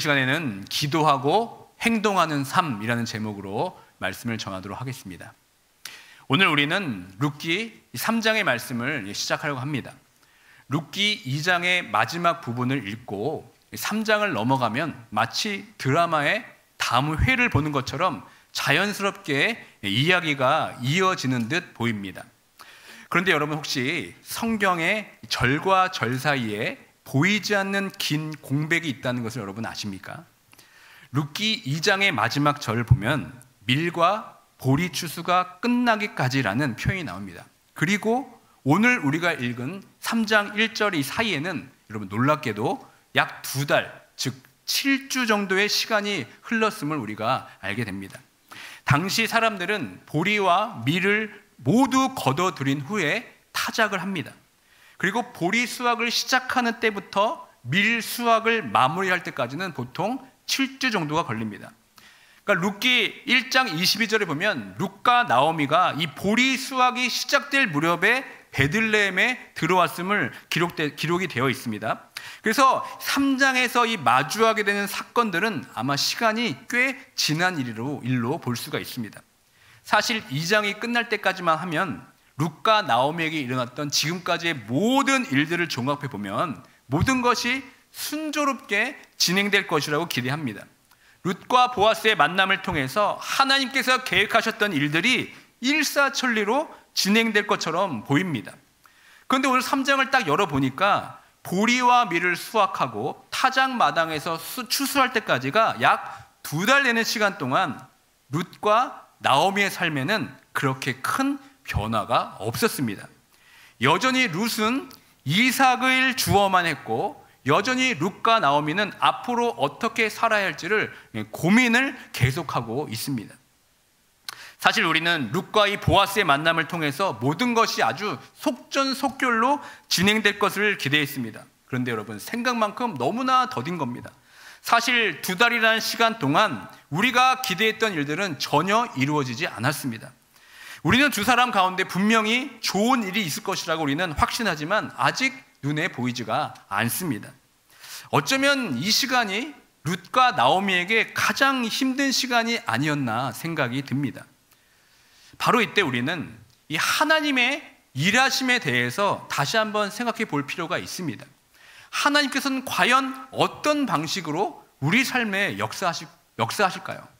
시간에는 기도하고 행동하는 삶이라는 제목으로 말씀을 전하도록 하겠습니다. 오늘 우리는 룻기 3장의 말씀을 시작하려고 합니다. 룻기 2장의 마지막 부분을 읽고 3장을 넘어가면 마치 드라마의 다음 회를 보는 것처럼 자연스럽게 이야기가 이어지는 듯 보입니다. 그런데 여러분, 혹시 성경의 절과 절 사이에 보이지 않는 긴 공백이 있다는 것을 여러분 아십니까? 룻기 2장의 마지막 절을 보면 밀과 보리 추수가 끝나기까지라는 표현이 나옵니다. 그리고 오늘 우리가 읽은 3장 1절 이 사이에는 여러분 놀랍게도 약 2달, 즉 7주 정도의 시간이 흘렀음을 우리가 알게 됩니다. 당시 사람들은 보리와 밀을 모두 거둬들인 후에 타작을 합니다. 그리고 보리 수확을 시작하는 때부터 밀 수확을 마무리할 때까지는 보통 7주 정도가 걸립니다. 그러니까 룻기 1장 22절에 보면 룻과 나오미가 이 보리 수확이 시작될 무렵에 베들레헴에 들어왔음을 기록이 되어 있습니다. 그래서 3장에서 이 마주하게 되는 사건들은 아마 시간이 꽤 지난 일로 볼 수가 있습니다. 사실 2장이 끝날 때까지만 하면 룻과 나오미에게 일어났던 지금까지의 모든 일들을 종합해 보면 모든 것이 순조롭게 진행될 것이라고 기대합니다. 룻과 보아스의 만남을 통해서 하나님께서 계획하셨던 일들이 일사천리로 진행될 것처럼 보입니다. 그런데 오늘 3장을 딱 열어보니까 보리와 밀을 수확하고 타작 마당에서 추수할 때까지가 약 2달 되는 시간 동안 룻과 나오미의 삶에는 그렇게 큰 변화가 없었습니다. 여전히 룻은 이삭을 주어만 했고 여전히 룻과 나오미는 앞으로 어떻게 살아야 할지를 고민을 계속하고 있습니다. 사실 우리는 룻과 이 보아스의 만남을 통해서 모든 것이 아주 속전속결로 진행될 것을 기대했습니다. 그런데 여러분, 생각만큼 너무나 더딘 겁니다. 사실 2달이라는 시간 동안 우리가 기대했던 일들은 전혀 이루어지지 않았습니다. 우리는 두 사람 가운데 분명히 좋은 일이 있을 것이라고 우리는 확신하지만 아직 눈에 보이지가 않습니다. 어쩌면 이 시간이 룻과 나오미에게 가장 힘든 시간이 아니었나 생각이 듭니다. 바로 이때 우리는 이 하나님의 일하심에 대해서 다시 한번 생각해 볼 필요가 있습니다. 하나님께서는 과연 어떤 방식으로 우리 삶에 역사하실까요?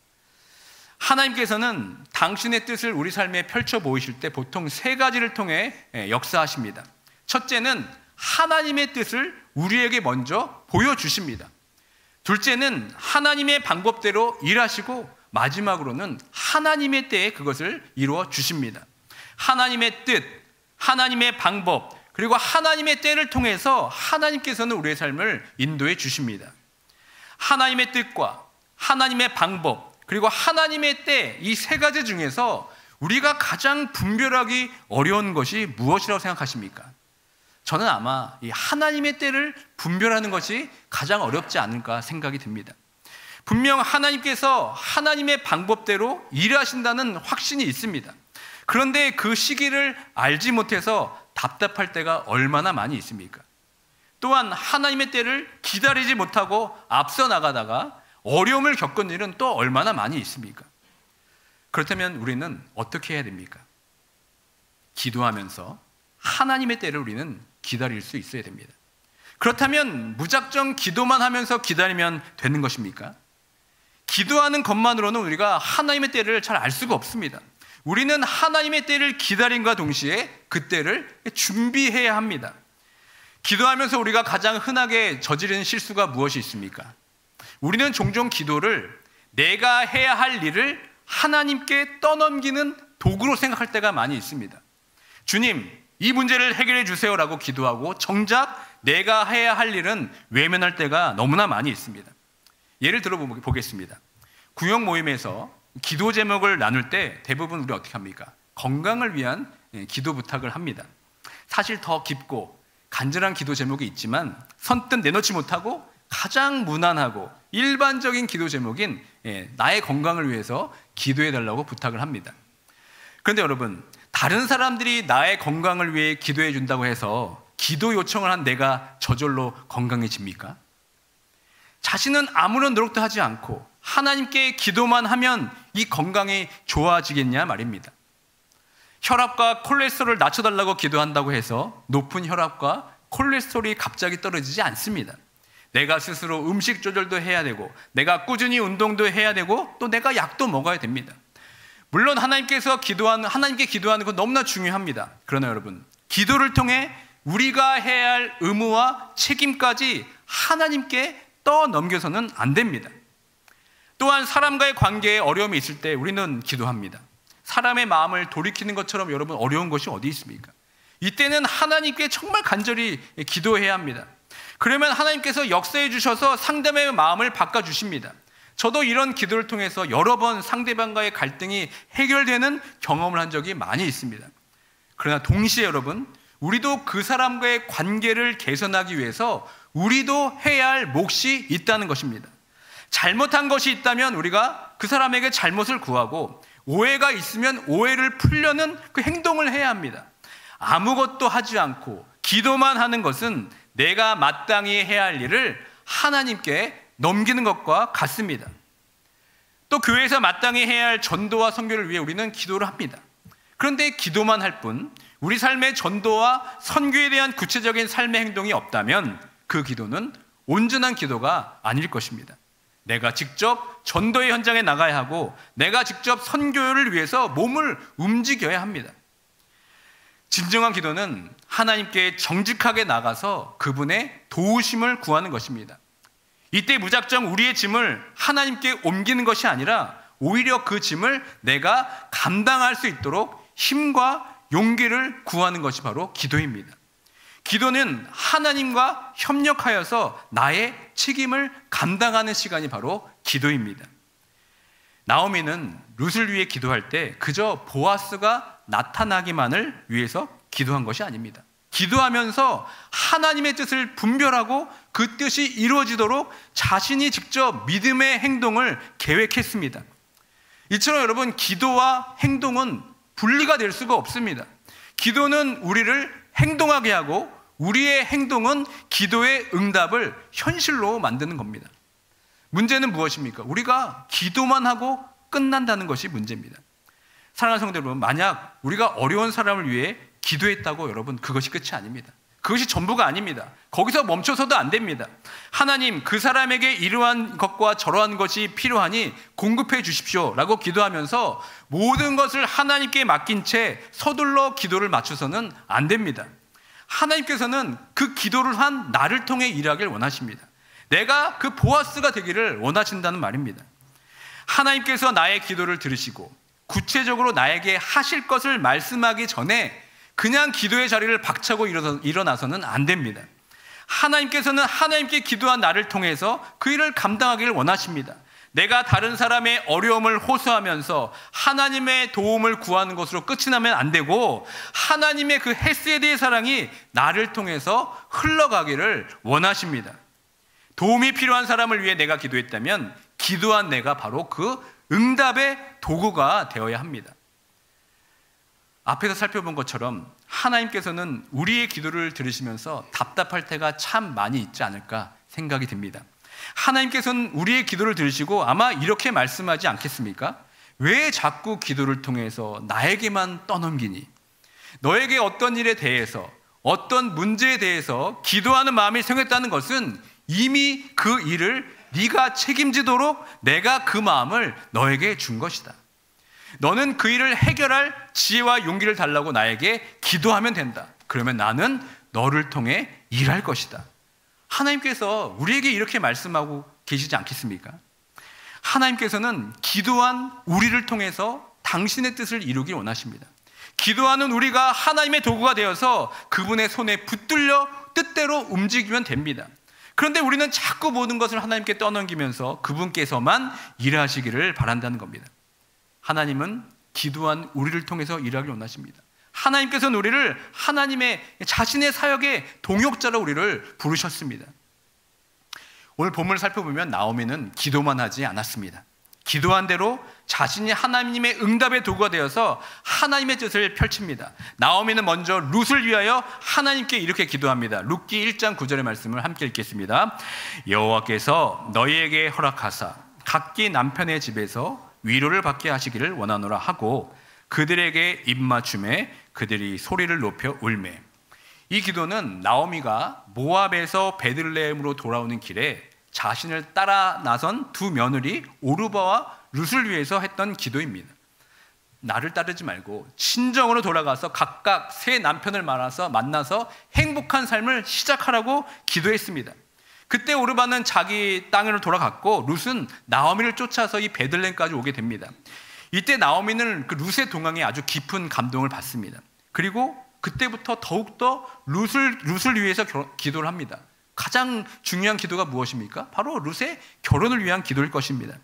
하나님께서는 당신의 뜻을 우리 삶에 펼쳐 보이실 때 보통 3가지를 통해 역사하십니다. 첫째는 하나님의 뜻을 우리에게 먼저 보여주십니다. 둘째는 하나님의 방법대로 일하시고 마지막으로는 하나님의 때에 그것을 이루어 주십니다. 하나님의 뜻, 하나님의 방법, 그리고 하나님의 때를 통해서 하나님께서는 우리의 삶을 인도해 주십니다. 하나님의 뜻과 하나님의 방법, 그리고 하나님의 때, 이 3가지 중에서 우리가 가장 분별하기 어려운 것이 무엇이라고 생각하십니까? 저는 아마 이 하나님의 때를 분별하는 것이 가장 어렵지 않을까 생각이 듭니다. 분명 하나님께서 하나님의 방법대로 일하신다는 확신이 있습니다. 그런데 그 시기를 알지 못해서 답답할 때가 얼마나 많이 있습니까? 또한 하나님의 때를 기다리지 못하고 앞서 나가다가 어려움을 겪은 일은 또 얼마나 많이 있습니까? 그렇다면 우리는 어떻게 해야 됩니까? 기도하면서 하나님의 때를 우리는 기다릴 수 있어야 됩니다. 그렇다면 무작정 기도만 하면서 기다리면 되는 것입니까? 기도하는 것만으로는 우리가 하나님의 때를 잘 알 수가 없습니다. 우리는 하나님의 때를 기다림과 동시에 그 때를 준비해야 합니다. 기도하면서 우리가 가장 흔하게 저지르는 실수가 무엇이 있습니까? 우리는 종종 기도를 내가 해야 할 일을 하나님께 떠넘기는 도구로 생각할 때가 많이 있습니다. 주님, 이 문제를 해결해 주세요라고 기도하고 정작 내가 해야 할 일은 외면할 때가 너무나 많이 있습니다. 예를 들어 보겠습니다. 구역 모임에서 기도 제목을 나눌 때 대부분 우리 어떻게 합니까? 건강을 위한 기도 부탁을 합니다. 사실 더 깊고 간절한 기도 제목이 있지만 선뜻 내놓지 못하고 가장 무난하고 일반적인 기도 제목인 나의 건강을 위해서 기도해 달라고 부탁을 합니다. 그런데 여러분, 다른 사람들이 나의 건강을 위해 기도해 준다고 해서 기도 요청을 한 내가 저절로 건강해집니까? 자신은 아무런 노력도 하지 않고 하나님께 기도만 하면 이 건강이 좋아지겠냐 말입니다. 혈압과 콜레스테롤을 낮춰달라고 기도한다고 해서 높은 혈압과 콜레스테롤이 갑자기 떨어지지 않습니다. 내가 스스로 음식 조절도 해야 되고, 내가 꾸준히 운동도 해야 되고, 또 내가 약도 먹어야 됩니다. 물론 하나님께 기도하는 건 너무나 중요합니다. 그러나 여러분, 기도를 통해 우리가 해야 할 의무와 책임까지 하나님께 떠넘겨서는 안 됩니다. 또한 사람과의 관계에 어려움이 있을 때 우리는 기도합니다. 사람의 마음을 돌이키는 것처럼 여러분 어려운 것이 어디 있습니까? 이때는 하나님께 정말 간절히 기도해야 합니다. 그러면 하나님께서 역사해 주셔서 상대방의 마음을 바꿔주십니다. 저도 이런 기도를 통해서 여러 번 상대방과의 갈등이 해결되는 경험을 한 적이 많이 있습니다. 그러나 동시에 여러분, 우리도 그 사람과의 관계를 개선하기 위해서 우리도 해야 할 몫이 있다는 것입니다. 잘못한 것이 있다면 우리가 그 사람에게 잘못을 구하고, 오해가 있으면 오해를 풀려는 그 행동을 해야 합니다. 아무것도 하지 않고 기도만 하는 것은 내가 마땅히 해야 할 일을 하나님께 넘기는 것과 같습니다. 또 교회에서 마땅히 해야 할 전도와 선교를 위해 우리는 기도를 합니다. 그런데 기도만 할 뿐 우리 삶의 전도와 선교에 대한 구체적인 삶의 행동이 없다면 그 기도는 온전한 기도가 아닐 것입니다. 내가 직접 전도의 현장에 나가야 하고, 내가 직접 선교를 위해서 몸을 움직여야 합니다. 진정한 기도는 하나님께 정직하게 나가서 그분의 도우심을 구하는 것입니다. 이때 무작정 우리의 짐을 하나님께 옮기는 것이 아니라 오히려 그 짐을 내가 감당할 수 있도록 힘과 용기를 구하는 것이 바로 기도입니다. 기도는 하나님과 협력하여서 나의 책임을 감당하는 시간이 바로 기도입니다. 나오미는 룻을 위해 기도할 때 그저 보아스가 나타나기만을 위해서 기도한 것이 아닙니다. 기도하면서 하나님의 뜻을 분별하고 그 뜻이 이루어지도록 자신이 직접 믿음의 행동을 계획했습니다. 이처럼 여러분, 기도와 행동은 분리가 될 수가 없습니다. 기도는 우리를 행동하게 하고, 우리의 행동은 기도의 응답을 현실로 만드는 겁니다. 문제는 무엇입니까? 우리가 기도만 하고 끝난다는 것이 문제입니다. 사랑하는 성도 여러분, 만약 우리가 어려운 사람을 위해 기도했다고 여러분, 그것이 끝이 아닙니다. 그것이 전부가 아닙니다. 거기서 멈춰서도 안 됩니다. 하나님, 그 사람에게 이러한 것과 저러한 것이 필요하니 공급해 주십시오 라고 기도하면서 모든 것을 하나님께 맡긴 채 서둘러 기도를 맞춰서는 안 됩니다. 하나님께서는 그 기도를 한 나를 통해 일하길 원하십니다. 내가 그 보아스가 되기를 원하신다는 말입니다. 하나님께서 나의 기도를 들으시고 구체적으로 나에게 하실 것을 말씀하기 전에 그냥 기도의 자리를 박차고 일어나서는 안 됩니다. 하나님께서는 하나님께 기도한 나를 통해서 그 일을 감당하기를 원하십니다. 내가 다른 사람의 어려움을 호소하면서 하나님의 도움을 구하는 것으로 끝이 나면 안 되고, 하나님의 그 헤세드의 사랑이 나를 통해서 흘러가기를 원하십니다. 도움이 필요한 사람을 위해 내가 기도했다면 기도한 내가 바로 그 응답의 도구가 되어야 합니다. 앞에서 살펴본 것처럼 하나님께서는 우리의 기도를 들으시면서 답답할 때가 참 많이 있지 않을까 생각이 듭니다. 하나님께서는 우리의 기도를 들으시고 아마 이렇게 말씀하지 않겠습니까? 왜 자꾸 기도를 통해서 나에게만 떠넘기니? 너에게 어떤 일에 대해서, 어떤 문제에 대해서 기도하는 마음이 생겼다는 것은 이미 그 일을 네가 책임지도록 내가 그 마음을 너에게 준 것이다. 너는 그 일을 해결할 지혜와 용기를 달라고 나에게 기도하면 된다. 그러면 나는 너를 통해 일할 것이다. 하나님께서 우리에게 이렇게 말씀하고 계시지 않겠습니까? 하나님께서는 기도한 우리를 통해서 당신의 뜻을 이루길 원하십니다. 기도하는 우리가 하나님의 도구가 되어서 그분의 손에 붙들려 뜻대로 움직이면 됩니다. 그런데 우리는 자꾸 모든 것을 하나님께 떠넘기면서 그분께서만 일하시기를 바란다는 겁니다. 하나님은 기도한 우리를 통해서 일하길 원하십니다. 하나님께서는 우리를 하나님의 자신의 사역의 동역자로 우리를 부르셨습니다. 오늘 본문을 살펴보면 나오미는 기도만 하지 않았습니다. 기도한 대로 자신이 하나님의 응답의 도구가 되어서 하나님의 뜻을 펼칩니다. 나오미는 먼저 룻을 위하여 하나님께 이렇게 기도합니다. 룻기 1장 9절의 말씀을 함께 읽겠습니다. 여호와께서 너희에게 허락하사 각기 남편의 집에서 위로를 받게 하시기를 원하노라 하고 그들에게 입맞춤에 그들이 소리를 높여 울매. 이 기도는 나오미가 모압에서 베들레헴으로 돌아오는 길에 자신을 따라 나선 두 며느리 오르바와 룻을 위해서 했던 기도입니다. 나를 따르지 말고 친정으로 돌아가서 각각 새 남편을 만나서 행복한 삶을 시작하라고 기도했습니다. 그때 오르바는 자기 땅으로 돌아갔고 룻은 나오미를 쫓아서 이 베들레헴까지 오게 됩니다. 이때 나오미는 그 룻의 동행에 아주 깊은 감동을 받습니다. 그리고 그때부터 더욱더 룻을 위해서 기도를 합니다. 가장 중요한 기도가 무엇입니까? 바로 룻의 결혼을 위한 기도일 것입니다.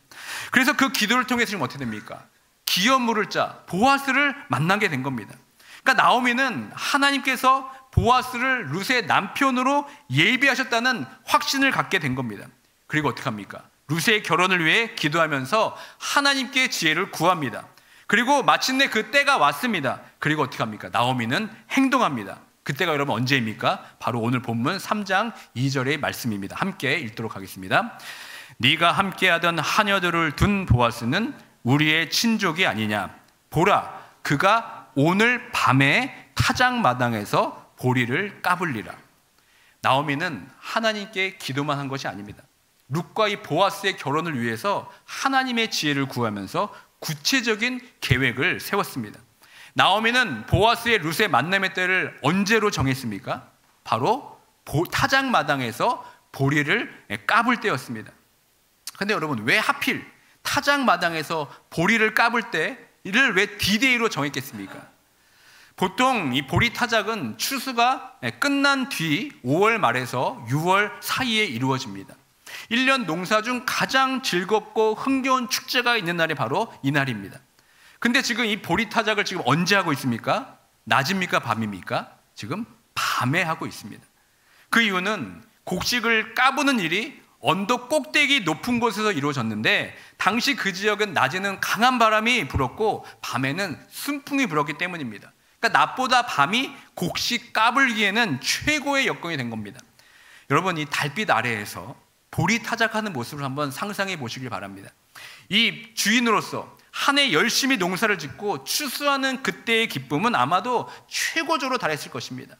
그래서 그 기도를 통해서 지금 어떻게 됩니까? 기업 물을 자 보아스를 만나게 된 겁니다. 그러니까 나오미는 하나님께서 보아스를 룻의 남편으로 예비하셨다는 확신을 갖게 된 겁니다. 그리고 어떻게 합니까? 룻의 결혼을 위해 기도하면서 하나님께 지혜를 구합니다. 그리고 마침내 그 때가 왔습니다. 그리고 어떻게 합니까? 나오미는 행동합니다. 그때가 여러분 언제입니까? 바로 오늘 본문 3장 2절의 말씀입니다. 함께 읽도록 하겠습니다. 네가 함께하던 하녀들을 둔 보아스는 우리의 친족이 아니냐? 보라, 그가 오늘 밤에 타작마당에서 보리를 까불리라. 나오미는 하나님께 기도만 한 것이 아닙니다. 룻과 이 보아스의 결혼을 위해서 하나님의 지혜를 구하면서 구체적인 계획을 세웠습니다. 나오미는 보아스의 룻의 만남의 때를 언제로 정했습니까? 바로 타작마당에서 보리를 까불 때였습니다. 근데 여러분, 왜 하필 타작마당에서 보리를 까불 때를 왜 D-Day로 정했겠습니까? 보통 이 보리 타작은 추수가 끝난 뒤 5월 말에서 6월 사이에 이루어집니다. 1년 농사 중 가장 즐겁고 흥겨운 축제가 있는 날이 바로 이 날입니다. 근데 지금 이 보리 타작을 지금 언제 하고 있습니까? 낮입니까? 밤입니까? 지금 밤에 하고 있습니다. 그 이유는 곡식을 까부는 일이 언덕 꼭대기 높은 곳에서 이루어졌는데 당시 그 지역은 낮에는 강한 바람이 불었고 밤에는 순풍이 불었기 때문입니다. 그러니까 낮보다 밤이 곡식 까불기에는 최고의 여건이 된 겁니다. 여러분, 이 달빛 아래에서 보리 타작하는 모습을 한번 상상해 보시길 바랍니다. 이 주인으로서 한 해 열심히 농사를 짓고 추수하는 그때의 기쁨은 아마도 최고조로 달했을 것입니다.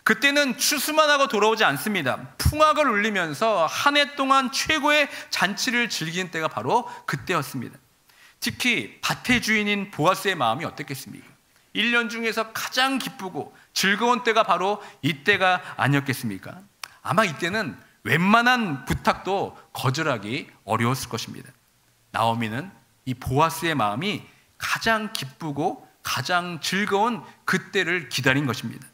그때는 추수만 하고 돌아오지 않습니다. 풍악을 울리면서 한 해 동안 최고의 잔치를 즐기는 때가 바로 그때였습니다. 특히 밭의 주인인 보아스의 마음이 어땠겠습니까? 1년 중에서 가장 기쁘고 즐거운 때가 바로 이때가 아니었겠습니까? 아마 이때는 웬만한 부탁도 거절하기 어려웠을 것입니다. 나오미는 이 보아스의 마음이 가장 기쁘고 가장 즐거운 그때를 기다린 것입니다.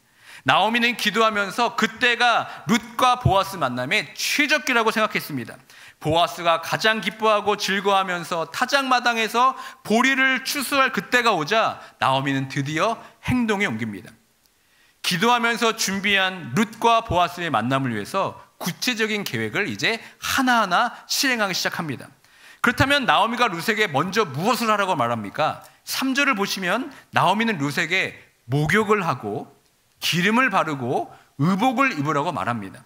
나오미는 기도하면서 그때가 룻과 보아스 만남의 최적기라고 생각했습니다. 보아스가 가장 기뻐하고 즐거워하면서 타작마당에서 보리를 추수할 그때가 오자 나오미는 드디어 행동에 옮깁니다. 기도하면서 준비한 룻과 보아스의 만남을 위해서 구체적인 계획을 이제 하나하나 실행하기 시작합니다. 그렇다면 나오미가 룻에게 먼저 무엇을 하라고 말합니까? 3절을 보시면 나오미는 룻에게 목욕을 하고 기름을 바르고 의복을 입으라고 말합니다.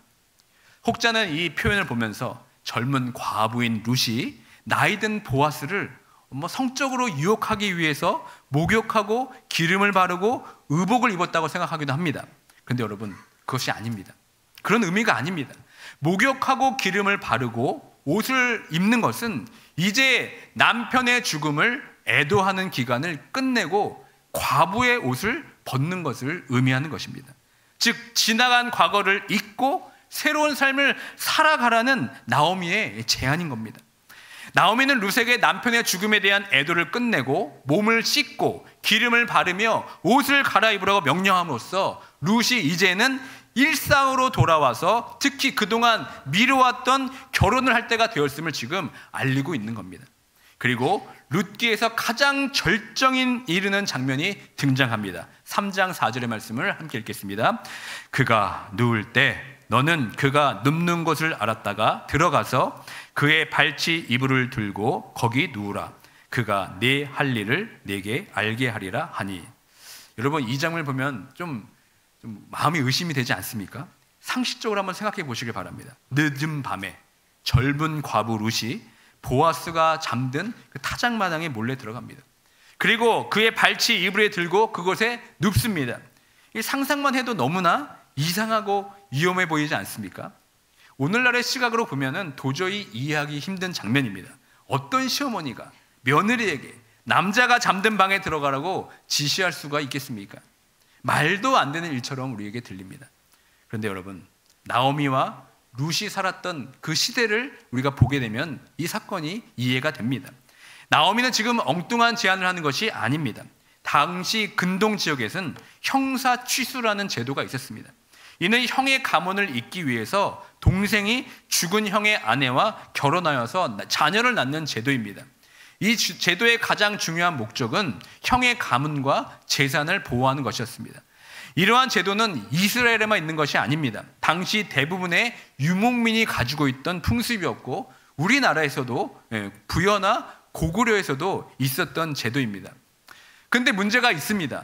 혹자는 이 표현을 보면서 젊은 과부인 룻이 나이든 보아스를 성적으로 유혹하기 위해서 목욕하고 기름을 바르고 의복을 입었다고 생각하기도 합니다. 그런데 여러분, 그것이 아닙니다. 그런 의미가 아닙니다. 목욕하고 기름을 바르고 옷을 입는 것은 이제 남편의 죽음을 애도하는 기간을 끝내고 과부의 옷을 벗는 것을 의미하는 것입니다. 즉, 지나간 과거를 잊고 새로운 삶을 살아가라는 나오미의 제안인 겁니다. 나오미는 룻에게 남편의 죽음에 대한 애도를 끝내고 몸을 씻고 기름을 바르며 옷을 갈아입으라고 명령함으로써 룻이 이제는 일상으로 돌아와서 특히 그동안 미뤄왔던 결혼을 할 때가 되었음을 지금 알리고 있는 겁니다. 그리고 룻기에서 가장 절정인 이르는 장면이 등장합니다. 3장 4절의 말씀을 함께 읽겠습니다. 그가 누울 때 너는 그가 눕는 곳을 알았다가 들어가서 그의 발치 이불을 들고 거기 누우라. 그가 내 할 일을 내게 알게 하리라 하니. 여러분, 이 장면을 보면 좀 마음이 의심이 되지 않습니까? 상식적으로 한번 생각해 보시길 바랍니다. 늦은 밤에 젊은 과부 룻이 보아스가 잠든 그 타작마당에 몰래 들어갑니다. 그리고 그의 발치 이불에 들고 그곳에 눕습니다. 상상만 해도 너무나 이상하고 위험해 보이지 않습니까? 오늘날의 시각으로 보면은 도저히 이해하기 힘든 장면입니다. 어떤 시어머니가 며느리에게 남자가 잠든 방에 들어가라고 지시할 수가 있겠습니까? 말도 안 되는 일처럼 우리에게 들립니다. 그런데 여러분, 나오미와 룻이 살았던 그 시대를 우리가 보게 되면 이 사건이 이해가 됩니다. 나오미는 지금 엉뚱한 제안을 하는 것이 아닙니다. 당시 근동 지역에서는 형사 취수라는 제도가 있었습니다. 이는 형의 가문을 잇기 위해서 동생이 죽은 형의 아내와 결혼하여서 자녀를 낳는 제도입니다. 이 제도의 가장 중요한 목적은 형의 가문과 재산을 보호하는 것이었습니다. 이러한 제도는 이스라엘에만 있는 것이 아닙니다. 당시 대부분의 유목민이 가지고 있던 풍습이었고 우리나라에서도 부여나 고구려에서도 있었던 제도입니다. 그런데 문제가 있습니다.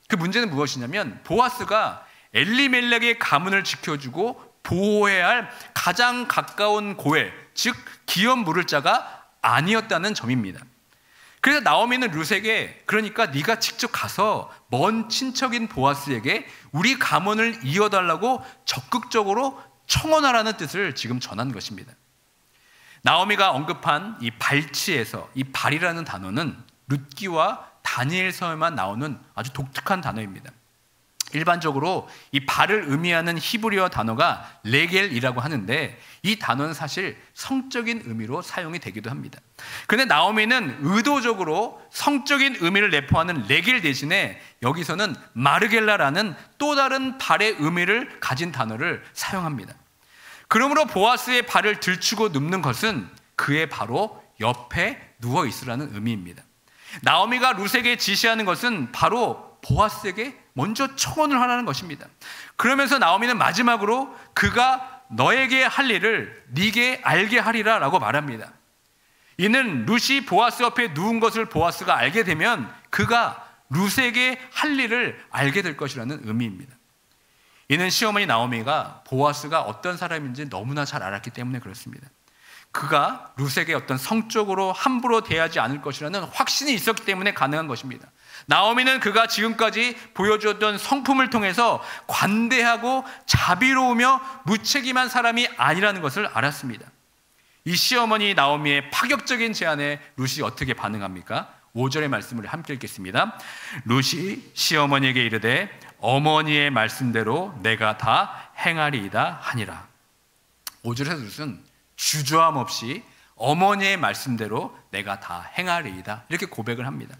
그 문제는 무엇이냐면 보아스가 엘리멜렉의 가문을 지켜주고 보호해야 할 가장 가까운 고엘, 즉 기업 물을 자가 아니었다는 점입니다. 그래서 나오미는 룻에게, 그러니까 네가 직접 가서 먼 친척인 보아스에게 우리 가문을 이어달라고 적극적으로 청원하라는 뜻을 지금 전한 것입니다. 나오미가 언급한 이 발치에서 이 발이라는 단어는 룻기와 다니엘서에만 나오는 아주 독특한 단어입니다. 일반적으로 이 발을 의미하는 히브리어 단어가 레겔이라고 하는데 이 단어는 사실 성적인 의미로 사용이 되기도 합니다. 그런데 나오미는 의도적으로 성적인 의미를 내포하는 레겔 대신에 여기서는 마르겔라라는 또 다른 발의 의미를 가진 단어를 사용합니다. 그러므로 보아스의 발을 들추고 눕는 것은 그의 바로 옆에 누워 있으라는 의미입니다. 나오미가 룻에게 지시하는 것은 바로 보아스에게 먼저 청혼을 하라는 것입니다. 그러면서 나오미는 마지막으로 그가 너에게 할 일을 네게 알게 하리라 라고 말합니다. 이는 룻이 보아스 옆에 누운 것을 보아스가 알게 되면 그가 룻에게 할 일을 알게 될 것이라는 의미입니다. 이는 시어머니 나오미가 보아스가 어떤 사람인지 너무나 잘 알았기 때문에 그렇습니다. 그가 룻에게 어떤 성적으로 함부로 대하지 않을 것이라는 확신이 있었기 때문에 가능한 것입니다. 나오미는 그가 지금까지 보여주었던 성품을 통해서 관대하고 자비로우며 무책임한 사람이 아니라는 것을 알았습니다. 이 시어머니 나오미의 파격적인 제안에 룻이 어떻게 반응합니까? 5절의 말씀을 함께 읽겠습니다. 룻이 시어머니에게 이르되 어머니의 말씀대로 내가 다 행하리이다 하니라. 5절에서 룻은 주저함 없이 어머니의 말씀대로 내가 다 행하리이다 이렇게 고백을 합니다.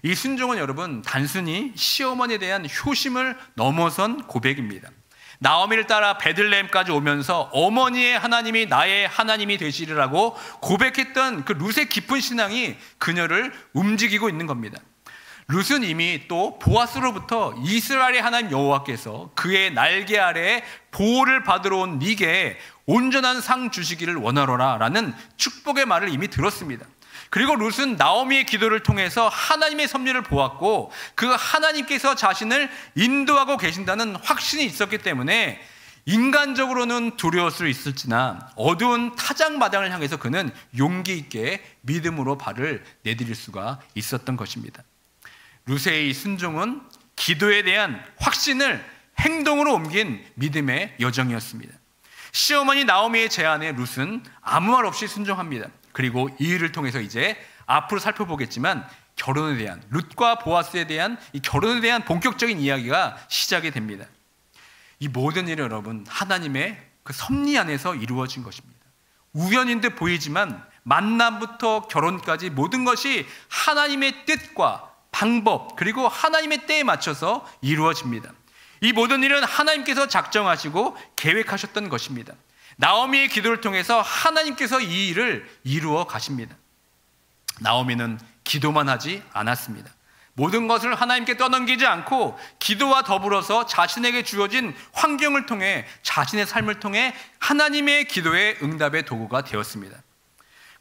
이 순종은 여러분 단순히 시어머니에 대한 효심을 넘어선 고백입니다. 나오미를 따라 베들레헴까지 오면서 어머니의 하나님이 나의 하나님이 되시리라고 고백했던 그 룻의 깊은 신앙이 그녀를 움직이고 있는 겁니다. 룻은 이미 또 보아스로부터 이스라엘의 하나님 여호와께서 그의 날개 아래에 보호를 받으러 온 네게 온전한 상 주시기를 원하노라 라는 축복의 말을 이미 들었습니다. 그리고 룻은 나오미의 기도를 통해서 하나님의 섭리를 보았고 그 하나님께서 자신을 인도하고 계신다는 확신이 있었기 때문에 인간적으로는 두려울 수 있을지나 어두운 타작마당을 향해서 그는 용기 있게 믿음으로 발을 내디딜 수가 있었던 것입니다. 룻의 이 순종은 기도에 대한 확신을 행동으로 옮긴 믿음의 여정이었습니다. 시어머니 나오미의 제안에 룻은 아무 말 없이 순종합니다. 그리고 이 일을 통해서 이제 앞으로 살펴보겠지만 결혼에 대한, 룻과 보아스에 대한 이 결혼에 대한 본격적인 이야기가 시작이 됩니다. 이 모든 일은 여러분 하나님의 그 섭리 안에서 이루어진 것입니다. 우연인 듯 보이지만 만남부터 결혼까지 모든 것이 하나님의 뜻과 방법 그리고 하나님의 때에 맞춰서 이루어집니다. 이 모든 일은 하나님께서 작정하시고 계획하셨던 것입니다. 나오미의 기도를 통해서 하나님께서 이 일을 이루어 가십니다. 나오미는 기도만 하지 않았습니다. 모든 것을 하나님께 떠넘기지 않고 기도와 더불어서 자신에게 주어진 환경을 통해 자신의 삶을 통해 하나님의 기도의 응답의 도구가 되었습니다.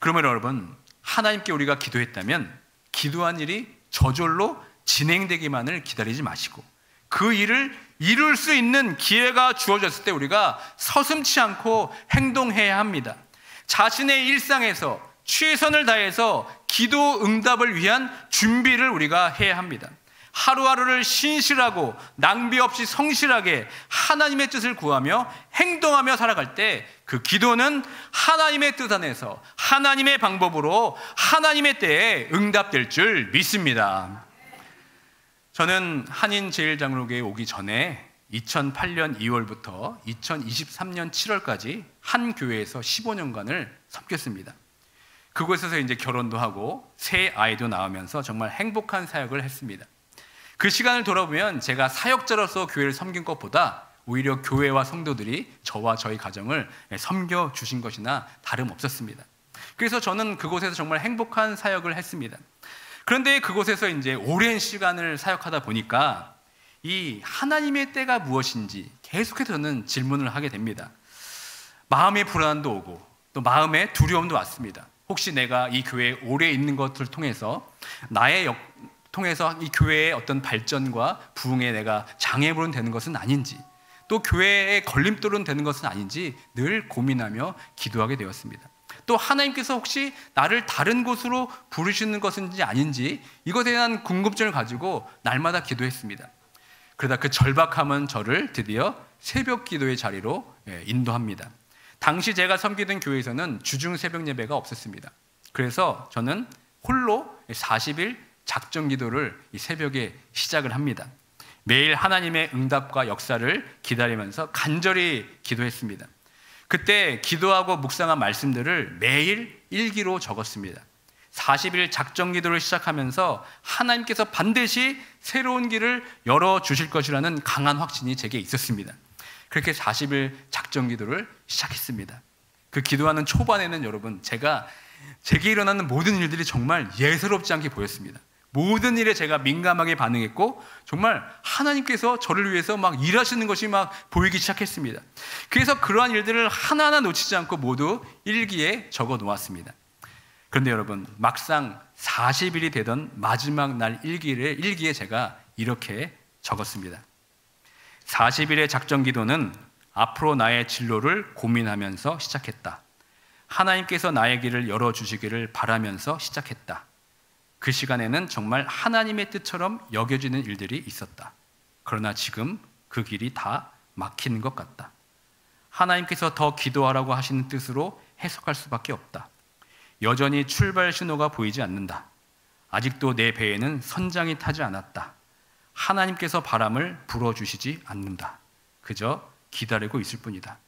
그러면 여러분, 하나님께 우리가 기도했다면 기도한 일이 저절로 진행되기만을 기다리지 마시고 그 일을 이룰 수 있는 기회가 주어졌을 때 우리가 서슴지 않고 행동해야 합니다. 자신의 일상에서 최선을 다해서 기도 응답을 위한 준비를 우리가 해야 합니다. 하루하루를 신실하고 낭비 없이 성실하게 하나님의 뜻을 구하며 행동하며 살아갈 때 그 기도는 하나님의 뜻 안에서 하나님의 방법으로 하나님의 때에 응답될 줄 믿습니다. 저는 한인제일장로교회에 오기 전에 2008년 2월부터 2023년 7월까지 한 교회에서 15년간을 섬겼습니다. 그곳에서 이제 결혼도 하고 새 아이도 낳으면서 정말 행복한 사역을 했습니다. 그 시간을 돌아보면 제가 사역자로서 교회를 섬긴 것보다 오히려 교회와 성도들이 저와 저희 가정을 섬겨주신 것이나 다름없었습니다. 그래서 저는 그곳에서 정말 행복한 사역을 했습니다. 그런데 그곳에서 이제 오랜 시간을 사역하다 보니까 이 하나님의 때가 무엇인지 계속해서 저는 질문을 하게 됩니다. 마음의 불안도 오고 또 마음의 두려움도 왔습니다. 혹시 내가 이 교회에 오래 있는 것을 통해서 통해서 이 교회의 어떤 발전과 부흥에 내가 장애물은 되는 것은 아닌지, 또 교회의 걸림돌은 되는 것은 아닌지 늘 고민하며 기도하게 되었습니다. 또 하나님께서 혹시 나를 다른 곳으로 부르시는 것인지 아닌지 이것에 대한 궁금증을 가지고 날마다 기도했습니다. 그러다 그 절박함은 저를 드디어 새벽 기도의 자리로 인도합니다. 당시 제가 섬기던 교회에서는 주중 새벽 예배가 없었습니다. 그래서 저는 홀로 40일 작정 기도를 이 새벽에 시작을 합니다. 매일 하나님의 응답과 역사를 기다리면서 간절히 기도했습니다. 그때 기도하고 묵상한 말씀들을 매일 일기로 적었습니다. 40일 작정 기도를 시작하면서 하나님께서 반드시 새로운 길을 열어주실 것이라는 강한 확신이 제게 있었습니다. 그렇게 40일 작정 기도를 시작했습니다. 그 기도하는 초반에는 여러분, 제게 일어나는 모든 일들이 정말 예사롭지 않게 보였습니다. 모든 일에 제가 민감하게 반응했고 정말 하나님께서 저를 위해서 막 일하시는 것이 막 보이기 시작했습니다. 그래서 그러한 일들을 하나하나 놓치지 않고 모두 일기에 적어 놓았습니다. 그런데 여러분, 막상 40일이 되던 마지막 날 일기에 제가 이렇게 적었습니다. 40일의 작정 기도는 앞으로 나의 진로를 고민하면서 시작했다. 하나님께서 나의 길을 열어주시기를 바라면서 시작했다. 그 시간에는 정말 하나님의 뜻처럼 여겨지는 일들이 있었다. 그러나 지금 그 길이 다 막히는 것 같다. 하나님께서 더 기도하라고 하시는 뜻으로 해석할 수밖에 없다. 여전히 출발 신호가 보이지 않는다. 아직도 내 배에는 선장이 타지 않았다. 하나님께서 바람을 불어주시지 않는다. 그저 기다리고 있을 뿐이다.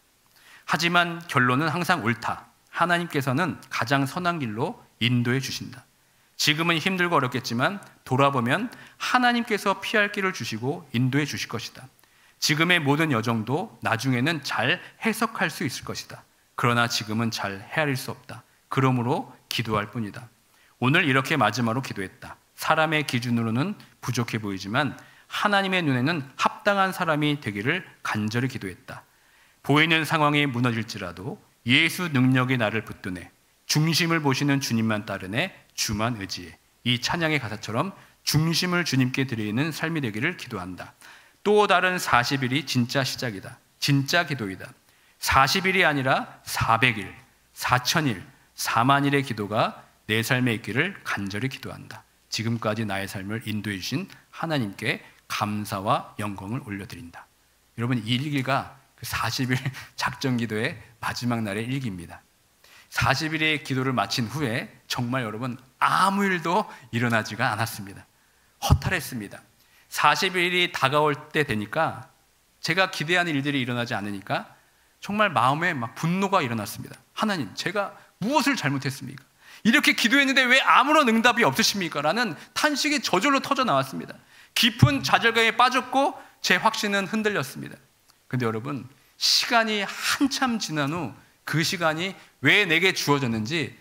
하지만 결론은 항상 옳다. 하나님께서는 가장 선한 길로 인도해 주신다. 지금은 힘들고 어렵겠지만 돌아보면 하나님께서 피할 길을 주시고 인도해 주실 것이다. 지금의 모든 여정도 나중에는 잘 해석할 수 있을 것이다. 그러나 지금은 잘 헤아릴 수 없다. 그러므로 기도할 뿐이다. 오늘 이렇게 마지막으로 기도했다. 사람의 기준으로는 부족해 보이지만 하나님의 눈에는 합당한 사람이 되기를 간절히 기도했다. 보이는 상황이 무너질지라도 예수 능력이 나를 붙드네. 중심을 보시는 주님만 따르네. 주만 의지해. 이 찬양의 가사처럼 중심을 주님께 드리는 삶이 되기를 기도한다. 또 다른 40일이 진짜 시작이다. 진짜 기도이다. 40일이 아니라 400일, 4000일, 4만일의 기도가 내 삶에 있기를 간절히 기도한다. 지금까지 나의 삶을 인도해 주신 하나님께 감사와 영광을 올려드린다. 여러분, 이 일기가 그 40일 작정 기도의 마지막 날의 일기입니다. 40일의 기도를 마친 후에 정말 여러분 아무 일도 일어나지가 않았습니다. 허탈했습니다. 40일이 다가올 때 되니까 제가 기대하는 일들이 일어나지 않으니까 정말 마음에 막 분노가 일어났습니다. 하나님, 제가 무엇을 잘못했습니까? 이렇게 기도했는데 왜 아무런 응답이 없으십니까? 라는 탄식이 저절로 터져 나왔습니다. 깊은 좌절감에 빠졌고 제 확신은 흔들렸습니다. 근데 여러분, 시간이 한참 지난 후 그 시간이 왜 내게 주어졌는지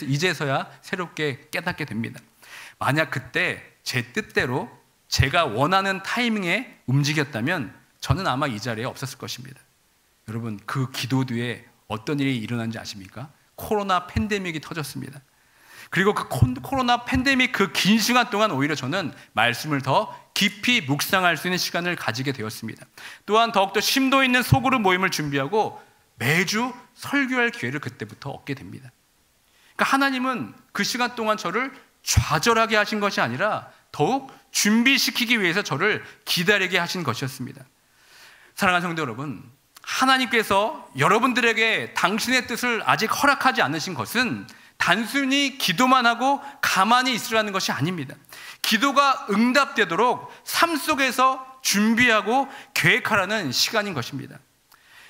이제서야 새롭게 깨닫게 됩니다. 만약 그때 제 뜻대로 제가 원하는 타이밍에 움직였다면 저는 아마 이 자리에 없었을 것입니다. 여러분, 그 기도 뒤에 어떤 일이 일어난지 아십니까? 코로나 팬데믹이 터졌습니다. 그리고 그 코로나 팬데믹 그 긴 시간 동안 오히려 저는 말씀을 더 깊이 묵상할 수 있는 시간을 가지게 되었습니다. 또한 더욱더 심도 있는 소그룹 모임을 준비하고 매주 설교할 기회를 그때부터 얻게 됩니다. 그러니까 하나님은 그 시간 동안 저를 좌절하게 하신 것이 아니라 더욱 준비시키기 위해서 저를 기다리게 하신 것이었습니다. 사랑하는 성도 여러분, 하나님께서 여러분들에게 당신의 뜻을 아직 허락하지 않으신 것은 단순히 기도만 하고 가만히 있으라는 것이 아닙니다. 기도가 응답되도록 삶 속에서 준비하고 계획하라는 시간인 것입니다.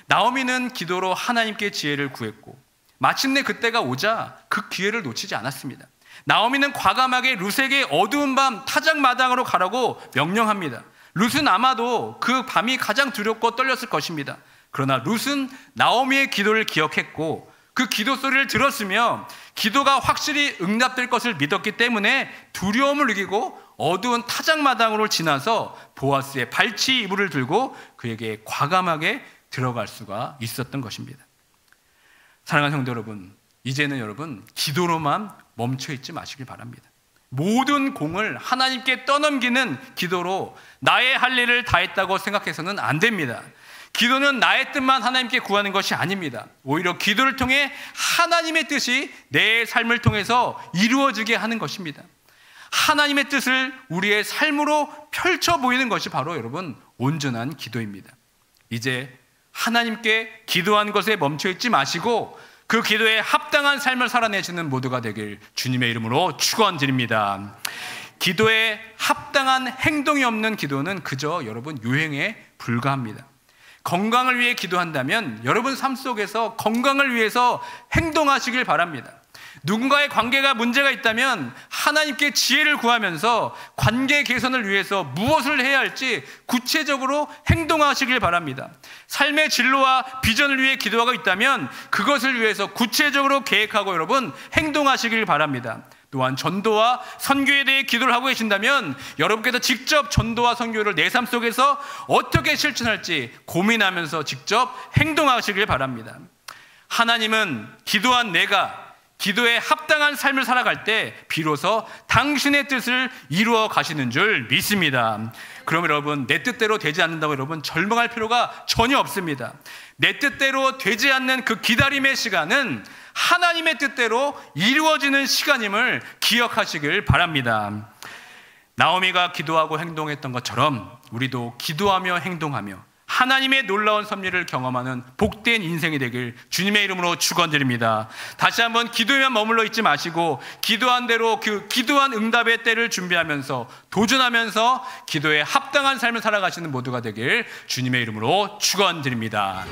나오미는 기도로 하나님께 지혜를 구했고 마침내 그때가 오자 그 기회를 놓치지 않았습니다. 나오미는 과감하게 룻에게 어두운 밤 타작마당으로 가라고 명령합니다. 룻은 아마도 그 밤이 가장 두렵고 떨렸을 것입니다. 그러나 룻은 나오미의 기도를 기억했고 그 기도 소리를 들었으며 기도가 확실히 응답될 것을 믿었기 때문에 두려움을 이기고 어두운 타작마당으로 지나서 보아스의 발치 이불을 들고 그에게 과감하게 들어갈 수가 있었던 것입니다. 사랑하는 성도 여러분, 이제는 여러분 기도로만 멈춰있지 마시길 바랍니다. 모든 공을 하나님께 떠넘기는 기도로 나의 할 일을 다했다고 생각해서는 안 됩니다. 기도는 나의 뜻만 하나님께 구하는 것이 아닙니다. 오히려 기도를 통해 하나님의 뜻이 내 삶을 통해서 이루어지게 하는 것입니다. 하나님의 뜻을 우리의 삶으로 펼쳐 보이는 것이 바로 여러분 온전한 기도입니다. 이제 하나님께 기도한 것에 멈춰 있지 마시고 그 기도에 합당한 삶을 살아내시는 모두가 되길 주님의 이름으로 축원드립니다. 기도에 합당한 행동이 없는 기도는 그저 여러분 유행에 불과합니다. 건강을 위해 기도한다면 여러분 삶 속에서 건강을 위해서 행동하시길 바랍니다. 누군가의 관계가 문제가 있다면 하나님께 지혜를 구하면서 관계 개선을 위해서 무엇을 해야 할지 구체적으로 행동하시길 바랍니다. 삶의 진로와 비전을 위해 기도하고 있다면 그것을 위해서 구체적으로 계획하고 여러분 행동하시길 바랍니다. 또한 전도와 선교에 대해 기도를 하고 계신다면 여러분께서 직접 전도와 선교를 내 삶 속에서 어떻게 실천할지 고민하면서 직접 행동하시길 바랍니다. 하나님은 기도한 내가 기도에 합당한 삶을 살아갈 때 비로소 당신의 뜻을 이루어 가시는 줄 믿습니다. 그럼 여러분 내 뜻대로 되지 않는다고 여러분 절망할 필요가 전혀 없습니다. 내 뜻대로 되지 않는 그 기다림의 시간은 하나님의 뜻대로 이루어지는 시간임을 기억하시길 바랍니다. 나오미가 기도하고 행동했던 것처럼 우리도 기도하며 행동하며 하나님의 놀라운 섭리를 경험하는 복된 인생이 되길 주님의 이름으로 축원드립니다. 다시 한번 기도에만 머물러 있지 마시고 기도한 대로 그 기도한 응답의 때를 준비하면서 도전하면서 기도에 합당한 삶을 살아가시는 모두가 되길 주님의 이름으로 축원드립니다.